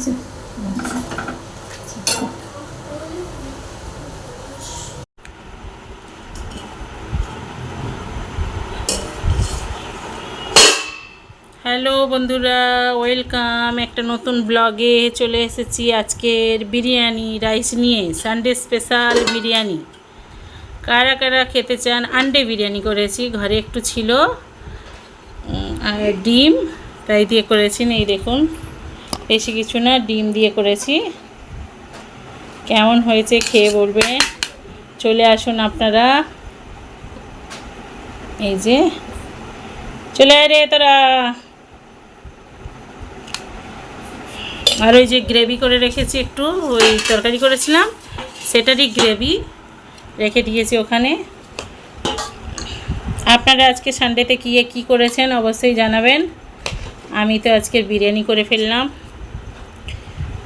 হয়েছে। হ্যালো বন্ধুরা, ওয়েলকাম একটা নতুন ব্লগে চলে এসেছি। আজকের বিরিয়ানি রাইস নিয়ে, সানডে স্পেশাল বিরিয়ানি। কারা কারা খেতে চান? আন্ডে বিরিয়ানি করেছি, ঘরে একটু ছিল আর ডিম, তাই দিয়ে করেছি। এই দেখুন, বেশি কিছু না, ডিম দিয়ে করেছি। কেমন হয়েছে খেয়ে বলবেন। চলে আসুন আপনারা। এই যে চলে আয় রে তোরা। আর ওই যে গ্রেভি করে রেখেছি, একটু ওই তরকারি করেছিলাম সেটারই গ্রেভি রেখে দিয়েছি ওখানে। আপনারা আজকে সানডেতে কী করেছেন অবশ্যই জানাবেন। আমি তো আজকের বিরিয়ানি করে ফেললাম,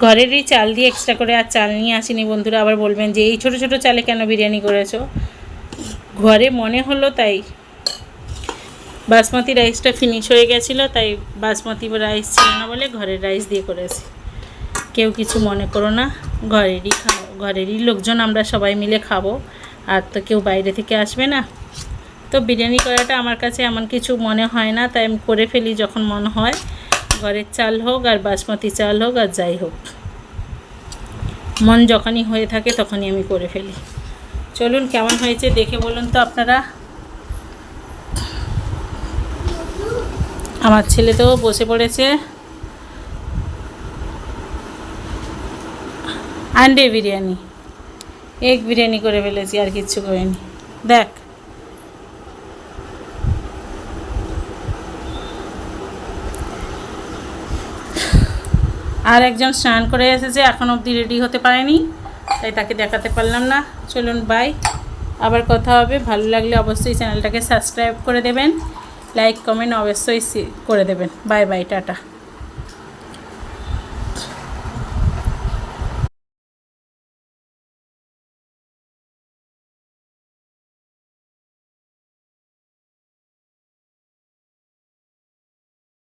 ঘরেরই চাল দিয়ে, এক্সট্রা করে আর চাল নিয়ে আসিনি বন্ধুরা। আবার বলবেন যে এই ছোটো ছোটো চালে কেন বিরিয়ানি করেছো। ঘরে মনে হলো তাই। বাসমতি রাইসটা ফিনিশ হয়ে গেছিলো, তাই বাসমতি রাইস ছিল না বলে ঘরের রাইস দিয়ে করেছি। কেউ কিছু মনে করো না, ঘরেরই লোকজন আমরা সবাই মিলে খাবো, আর তো কেউ বাইরে থেকে আসবে না। তো বিরিয়ানি করাটা আমার কাছে এমন কিছু মনে হয় না, তাই আমি করে ফেলি যখন মনে হয়। ঘরের চাল হোক আর বাসমতি চাল হোক আর যাই হোক, মন যখনই হয়ে থাকে তখনই আমি করে ফেলি। চলুন কেমন হয়েছে দেখে বলুন তো আপনারা। আমার ছেলে তো বসে পড়েছে। আন্ডে বিরিয়ানি, এগ বিরিয়ানি করে ফেলেছি, আর কিচ্ছু করিনি। দেখ, আর একজন স্নান করে এসেছে, এখন অবধি রেডি হতে পারেনি, তাই তাকে দেখাতে পারলাম না। চলুন বাই, আবার কথা হবে। ভালো লাগলে অবশ্যই চ্যানেলটাকে সাবস্ক্রাইব করে দেবেন, লাইক কমেন্ট অবশ্যই করে দেবেন। Bye bye, tata.